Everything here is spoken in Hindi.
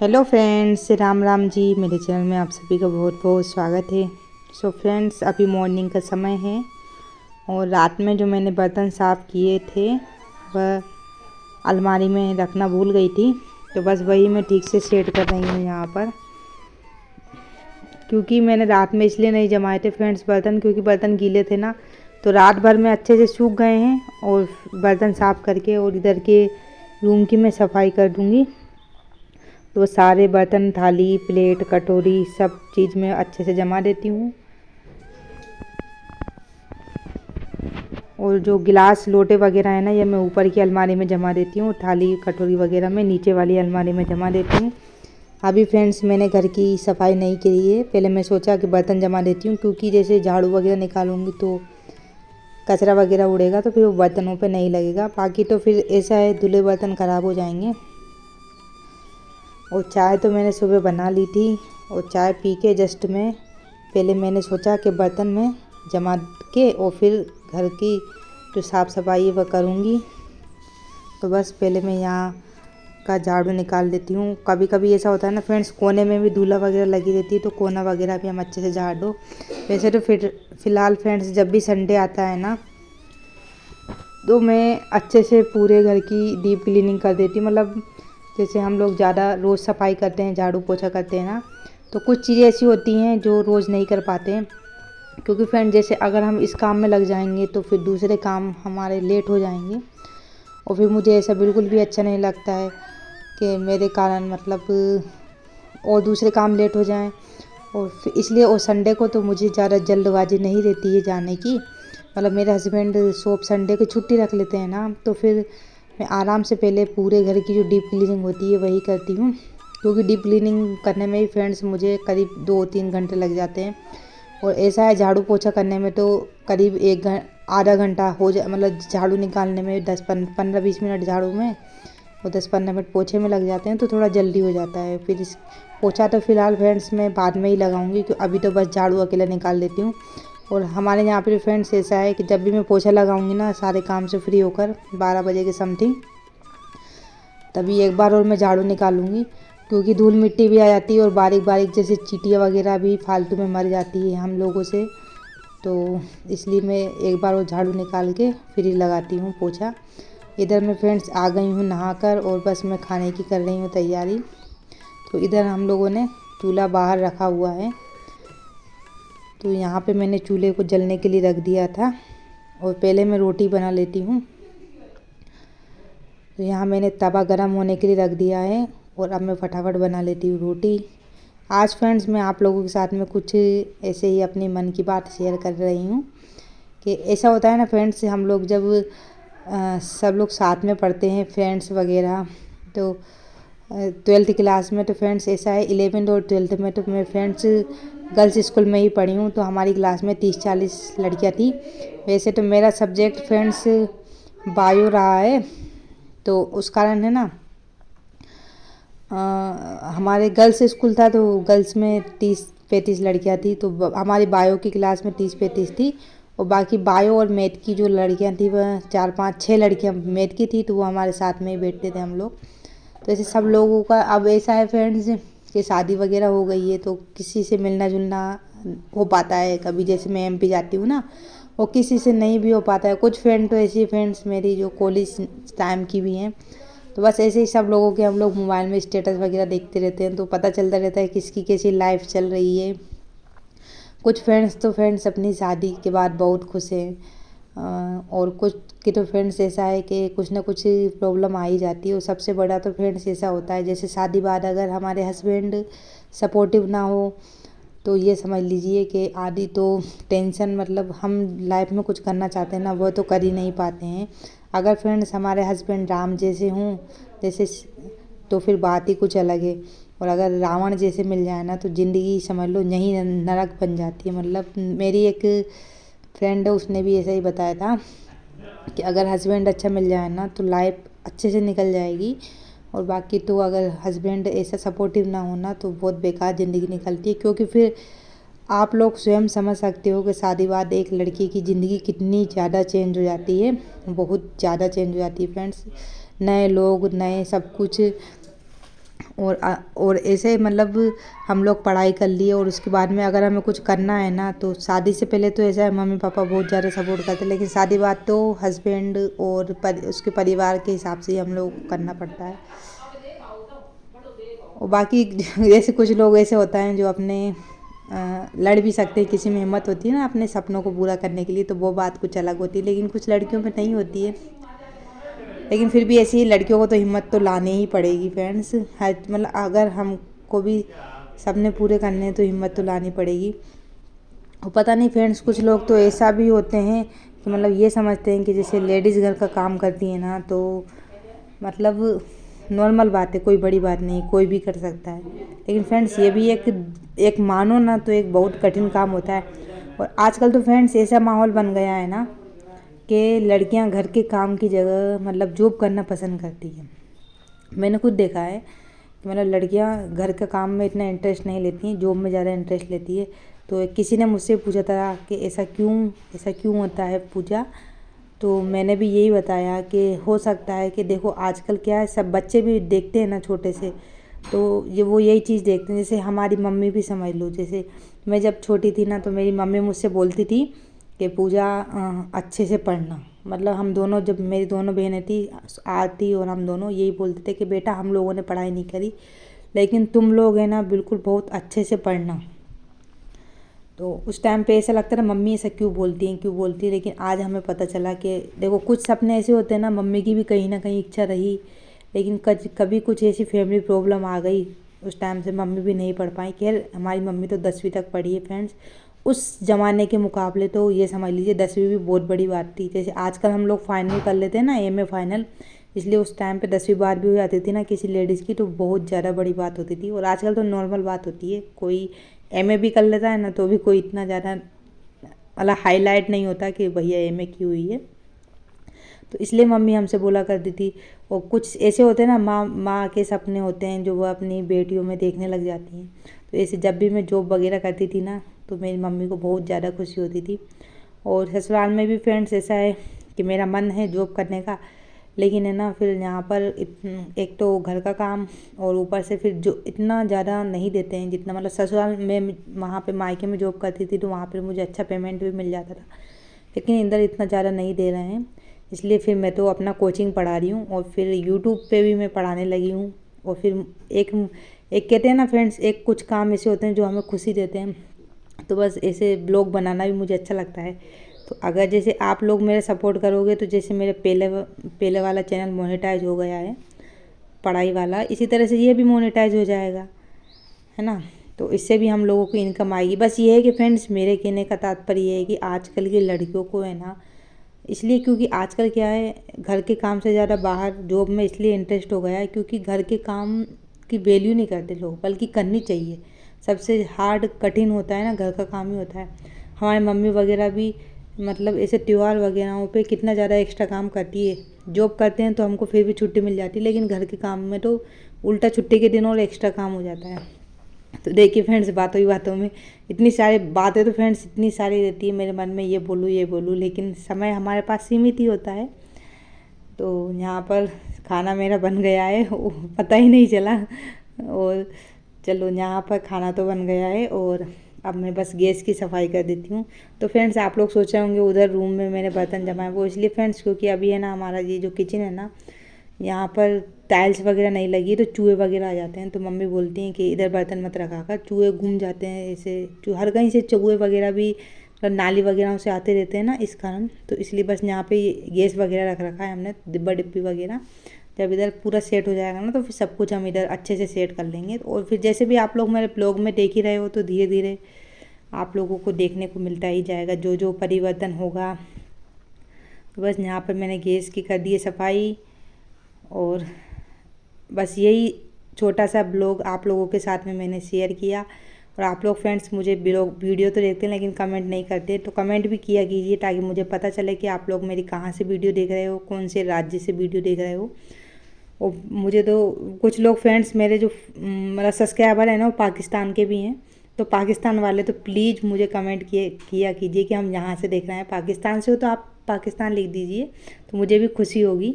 Hello friends, Ram Ram ji. मेरे चैनल में आप सभी का बहुत बहुत स्वागत है। सो फ्रेंड्स, अभी मॉर्निंग का समय है और रात में जो मैंने बर्तन साफ़ किए थे वह अलमारी में रखना भूल गई थी। तो बस वही मैं ठीक से सेट कर रही हूँ यहाँ पर, क्योंकि मैंने रात में इसलिए नहीं जमाए थे फ्रेंड्स बर्तन, क्योंकि बर्तन गीले थे ना, तो रात भर में अच्छे से सूख गए हैं। और बर्तन साफ़ करके और इधर के रूम की मैं सफाई कर दूँगी, तो सारे बर्तन, थाली, प्लेट, कटोरी सब चीज़ मैं अच्छे से जमा देती हूँ। और जो गिलास लोटे वगैरह है ना, ये मैं ऊपर की अलमारी में जमा देती हूँ। थाली कटोरी वगैरह मैं नीचे वाली अलमारी में जमा देती हूँ। अभी फ्रेंड्स मैंने घर की सफाई नहीं की है। पहले मैं सोचा कि बर्तन जमा देती हूँ, क्योंकि जैसे झाड़ू वगैरह निकालूंगी तो कचरा वगैरह उड़ेगा, तो फिर वो बर्तनों पे नहीं लगेगा। बाकी तो फिर ऐसा है, धुले बर्तन ख़राब हो जाएंगे। और चाय तो मैंने सुबह बना ली थी, और चाय पी के जस्ट में पहले मैंने सोचा कि बर्तन में जमा के और फिर घर की जो साफ़ सफाई है वह करूँगी। तो बस पहले मैं यहाँ का झाड़ू निकाल देती हूँ। कभी कभी ऐसा होता है ना फ्रेंड्स, कोने में भी धूला वगैरह लगी रहती है, तो कोना वगैरह भी हम अच्छे से झाड़ दो। वैसे तो फिर फ़िलहाल फ्रेंड्स, जब भी संडे आता है ना, तो मैं अच्छे से पूरे घर की डीप क्लीनिंग कर देती हूँ। मतलब जैसे हम लोग ज़्यादा रोज़ सफाई करते हैं, झाड़ू पोछा करते हैं ना, तो कुछ चीज़ें ऐसी होती हैं जो रोज़ नहीं कर पाते हैं। क्योंकि फ्रेंड जैसे अगर हम इस काम में लग जाएंगे तो फिर दूसरे काम हमारे लेट हो जाएंगे, और फिर मुझे ऐसा बिल्कुल भी अच्छा नहीं लगता है कि मेरे कारण मतलब और दूसरे काम लेट हो जाएं। और फिर इसलिए और संडे को तो मुझे ज़्यादा जल्दबाजी नहीं रहती है जाने की। मतलब मेरे हस्बैंड शॉप संडे को छुट्टी रख लेते हैं ना, तो फिर मैं आराम से पहले पूरे घर की जो डीप क्लीनिंग होती है वही करती हूँ। क्योंकि डीप क्लीनिंग करने में ही फ्रेंड्स मुझे करीब 2-3 घंटे लग जाते हैं। और ऐसा है, झाड़ू पोछा करने में तो करीब आधा घंटा हो जाए। मतलब झाड़ू निकालने में 15-20 मिनट झाड़ू में और 10-15 मिनट पोछे में लग जाते हैं, तो थोड़ा जल्दी हो जाता है। फिर इस पोछा तो फ़िलहाल फ्रेंड्स मैं बाद में ही लगाऊंगी, क्योंकि अभी तो बस झाड़ू अकेला निकाल देती हूँ। और हमारे यहाँ पे फ्रेंड्स ऐसा है कि जब भी मैं पोछा लगाऊंगी ना, सारे काम से फ्री होकर 12 बजे के समथिंग, तभी एक बार और मैं झाड़ू निकालूंगी। क्योंकि धूल मिट्टी भी आ जाती है और बारीक बारीक जैसे चींटियाँ वगैरह भी फालतू में मर जाती है हम लोगों से, तो इसलिए मैं एक बार और झाड़ू निकाल के फिर ही लगाती हूँ पोछा। इधर मैं फ्रेंड्स आ गई हूँ नहाकर, और बस मैं खाने की कर रही हूँ तैयारी। तो इधर हम लोगों ने चूल्हा बाहर रखा हुआ है, तो यहाँ पे मैंने चूल्हे को जलने के लिए रख दिया था। और पहले मैं रोटी बना लेती हूँ। तो यहाँ मैंने तवा गरम होने के लिए रख दिया है, और अब मैं फटाफट बना लेती हूँ रोटी। आज फ्रेंड्स मैं आप लोगों के साथ में कुछ ऐसे ही अपनी मन की बात शेयर कर रही हूँ। कि ऐसा होता है ना फ्रेंड्स, हम लोग जब सब लोग साथ में पढ़ते हैं फ्रेंड्स वगैरह, तो 12th क्लास में तो फ्रेंड्स ऐसा है, 11th और 12th में तो मैं फ्रेंड्स गर्ल्स स्कूल में ही पढ़ी हूँ, तो हमारी क्लास में 30-40 लड़कियाँ थी। वैसे तो मेरा सब्जेक्ट फ्रेंड्स बायो रहा है, तो उस कारण है ना, हमारे गर्ल्स स्कूल था, तो गर्ल्स में 30-35 लड़कियाँ थी। तो हमारी बायो की क्लास में 30-35 थी, और बाकी बायो और मैथ की जो लड़कियाँ थी वह 4-5-6 लड़कियाँ मैथ की थी, तो वो हमारे साथ में ही बैठते थे हम लोग। तो ऐसे सब लोगों का अब ऐसा है फ्रेंड्स कि शादी वगैरह हो गई है, तो किसी से मिलना जुलना हो पाता है। कभी जैसे मैं एमपी जाती हूँ ना, वो किसी से नहीं भी हो पाता है। कुछ फ्रेंड तो ऐसी फ्रेंड्स मेरी जो कॉलेज टाइम की भी हैं, तो बस ऐसे ही सब लोगों के हम लोग मोबाइल में स्टेटस वगैरह देखते रहते हैं, तो पता चलता रहता है किसकी कैसी लाइफ चल रही है। कुछ फ्रेंड्स तो फ्रेंड्स अपनी शादी के बाद बहुत खुश हैं, और कुछ की तो फ्रेंड्स ऐसा है कि कुछ ना कुछ प्रॉब्लम आ ही जाती है। और सबसे बड़ा तो फ्रेंड्स ऐसा होता है, जैसे शादी बाद अगर हमारे हस्बैंड सपोर्टिव ना हो, तो ये समझ लीजिए कि आधी तो टेंशन, मतलब हम लाइफ में कुछ करना चाहते हैं ना, वो तो कर ही नहीं पाते हैं। अगर फ्रेंड्स हमारे हस्बैंड राम जैसे हों, जैसे, तो फिर बात ही कुछ अलग है। और अगर रावण जैसे मिल जाए ना, तो ज़िंदगी समझ लो यहीं नरक बन जाती है। मतलब मेरी एक फ्रेंड है, उसने भी ऐसा ही बताया था कि अगर हस्बैंड अच्छा मिल जाए ना, तो लाइफ अच्छे से निकल जाएगी। और बाकी तो अगर हस्बैंड ऐसा सपोर्टिव ना होना, तो बहुत बेकार ज़िंदगी निकलती है। क्योंकि फिर आप लोग स्वयं समझ सकते हो कि शादी बाद एक लड़की की ज़िंदगी कितनी ज़्यादा चेंज हो जाती है, बहुत ज़्यादा चेंज हो जाती है फ्रेंड्स। नए लोग, नए सब कुछ, और ऐसे मतलब हम लोग पढ़ाई कर लिए और उसके बाद में अगर हमें कुछ करना है ना, तो शादी से पहले तो ऐसा है मम्मी पापा बहुत ज़्यादा सपोर्ट करते, लेकिन शादी बाद तो हस्बैंड और उसके परिवार के हिसाब से ही हम लोग को करना पड़ता है। और बाकी जैसे कुछ लोग ऐसे होता है जो अपने लड़ भी सकते हैं, किसी में हिम्मत होती है ना अपने सपनों को पूरा करने के लिए, तो वो बात कुछ अलग होती है, लेकिन कुछ लड़कियों में नहीं होती है। लेकिन फिर भी ऐसी लड़कियों को तो हिम्मत तो लानी ही पड़ेगी फ्रेंड्स, हर मतलब अगर हमको भी सपने पूरे करने हैं तो हिम्मत तो लानी पड़ेगी। और पता नहीं फ्रेंड्स, कुछ लोग तो ऐसा भी होते हैं कि मतलब ये समझते हैं कि जैसे लेडीज़ घर का काम करती है ना, तो मतलब नॉर्मल बात है, कोई बड़ी बात नहीं, कोई भी कर सकता है। लेकिन फ्रेंड्स ये भी एक मानो ना तो एक बहुत कठिन काम होता है। और आजकल तो फ्रेंड्स ऐसा माहौल बन गया है ना कि लड़कियां घर के काम की जगह मतलब जॉब करना पसंद करती हैं। मैंने खुद देखा है कि मतलब लड़कियां घर के काम में इतना इंटरेस्ट नहीं लेती हैं, जॉब में ज़्यादा इंटरेस्ट लेती है। तो किसी ने मुझसे पूछा था कि ऐसा क्यों होता है पूजा, तो मैंने भी यही बताया कि हो सकता है कि देखो आजकल क्या है, सब बच्चे भी देखते हैं ना छोटे से, तो वो यही चीज़ देखते हैं। जैसे हमारी मम्मी भी समझ लो, जैसे मैं जब छोटी थी ना, तो मेरी मम्मी मुझसे बोलती थी कि पूजा अच्छे से पढ़ना। मतलब हम दोनों, जब मेरी दोनों बहनें थी, आरती और हम दोनों यही बोलते थे कि बेटा हम लोगों ने पढ़ाई नहीं करी, लेकिन तुम लोग है ना बिल्कुल बहुत अच्छे से पढ़ना। तो उस टाइम पे ऐसा लगता था मम्मी ऐसा क्यों बोलती हैं, लेकिन आज हमें पता चला कि देखो कुछ सपने ऐसे होते हैं ना, मम्मी की भी कहीं ना कहीं इच्छा रही, लेकिन कभी कुछ ऐसी फैमिली प्रॉब्लम आ गई, उस टाइम से मम्मी भी नहीं पढ़ पाई। खैर हमारी मम्मी तो 10वीं तक पढ़ी है फ्रेंड्स। उस ज़माने के मुकाबले तो ये समझ लीजिए 10वीं भी बहुत बड़ी बात थी। जैसे आजकल हम लोग फाइनल कर लेते हैं ना, MA फाइनल, इसलिए उस टाइम पे 10वीं बार भी हो जाती थी ना किसी लेडीज़ की, तो बहुत ज़्यादा बड़ी बात होती थी। और आजकल तो नॉर्मल बात होती है, कोई MA भी कर लेता है ना, तो भी कोई इतना ज़्यादा मतलब हाईलाइट नहीं होता कि भैया MA की हुई है। तो इसलिए मम्मी हमसे बोला करती थी। और कुछ ऐसे होते हैं ना, माँ के सपने होते हैं जो वो अपनी बेटियों में देखने लग जाती हैं। तो ऐसे जब भी मैं जॉब वगैरह करती थी ना, तो मेरी मम्मी को बहुत ज़्यादा खुशी होती थी। और ससुराल में भी फ्रेंड्स ऐसा है कि मेरा मन है जॉब करने का, लेकिन है ना फिर यहाँ पर एक तो घर का काम और ऊपर से फिर जो इतना ज़्यादा नहीं देते हैं जितना, मतलब ससुराल में वहाँ पे मायके में जॉब करती थी तो वहाँ पर मुझे अच्छा पेमेंट भी मिल जाता था, लेकिन इधर इतना ज़्यादा नहीं दे रहे हैं। इसलिए फिर मैं तो अपना कोचिंग पढ़ा रही हूँ और फिर यूट्यूब पे भी मैं पढ़ाने लगी हूँ। और फिर एक एक कहते हैं ना फ्रेंड्स, एक कुछ काम ऐसे होते हैं जो हमें खुशी देते हैं, तो बस ऐसे ब्लॉग बनाना भी मुझे अच्छा लगता है। तो अगर जैसे आप लोग मेरा सपोर्ट करोगे, तो जैसे मेरे पहले वाला चैनल मोनेटाइज हो गया है पढ़ाई वाला, इसी तरह से ये भी मोनेटाइज हो जाएगा, है ना। तो इससे भी हम लोगों को इनकम आएगी। बस ये है कि फ्रेंड्स मेरे कहने का तात्पर्य ये है कि आजकल की लड़कियों को है ना, इसलिए क्योंकि आजकल क्या है, घर के काम से ज़्यादा बाहर जॉब में इसलिए इंटरेस्ट हो गया है क्योंकि घर के काम की वैल्यू नहीं करते लोग, बल्कि करनी चाहिए। सबसे हार्ड कठिन होता है ना घर का काम ही होता है। हमारी मम्मी वगैरह भी मतलब ऐसे त्यौहार वगैरह पे कितना ज़्यादा एक्स्ट्रा काम करती है। जॉब करते हैं तो हमको फिर भी छुट्टी मिल जाती है, लेकिन घर के काम में तो उल्टा छुट्टी के दिन और एक्स्ट्रा काम हो जाता है। तो देखिए फ्रेंड्स, बातों ही बातों में इतनी सारी बातें तो फ्रेंड्स इतनी सारी रहती है मेरे मन में, ये बोलूँ, लेकिन समय हमारे पास सीमित ही होता है। तो यहाँ पर खाना मेरा बन गया है, पता ही नहीं चला। और चलो यहाँ पर खाना तो बन गया है और अब मैं बस गैस की सफाई कर देती हूँ। तो फ्रेंड्स आप लोग सोच रहे होंगे उधर रूम में मैंने बर्तन जमाए, वो इसलिए फ्रेंड्स क्योंकि अभी है ना हमारा ये जो किचन है ना, यहाँ पर टाइल्स वगैरह नहीं लगी, तो चूहे वगैरह आ जाते हैं। तो मम्मी बोलती हैं कि इधर बर्तन मत रखा कर, चूहे घूम जाते हैं, ऐसे हर कहीं से चूहे वगैरह भी मतलब नाली वगैरह से आते रहते हैं ना, इस कारण। तो इसलिए बस यहाँ पे गैस वगैरह रख रखा है हमने, डिब्बा डिब्बी वगैरह। जब इधर पूरा सेट हो जाएगा ना, तो फिर सब कुछ हम इधर अच्छे से सेट कर लेंगे। और फिर जैसे भी आप लोग मेरे ब्लॉग में देख ही रहे हो, तो धीरे धीरे आप लोगों को देखने को मिलता ही जाएगा जो जो परिवर्तन होगा। तो बस यहाँ पर मैंने गैस की कर दी है सफाई, और बस यही छोटा सा ब्लॉग आप लोगों के साथ में मैंने शेयर किया। और आप लोग फ्रेंड्स मुझे वीडियो तो देखते हैं लेकिन कमेंट नहीं करते, तो कमेंट भी किया कीजिए ताकि मुझे पता चले कि आप लोग मेरी कहाँ से वीडियो देख रहे हो, कौन से राज्य से वीडियो देख रहे हो। और मुझे तो कुछ लोग फ्रेंड्स मेरे जो मतलब सब्सक्राइबर हैं ना, वो पाकिस्तान के भी हैं। तो पाकिस्तान वाले तो प्लीज़ मुझे कमेंट किया कीजिए कि हम यहाँ से देख रहे हैं, पाकिस्तान से हो तो आप पाकिस्तान लिख दीजिए, तो मुझे भी खुशी होगी।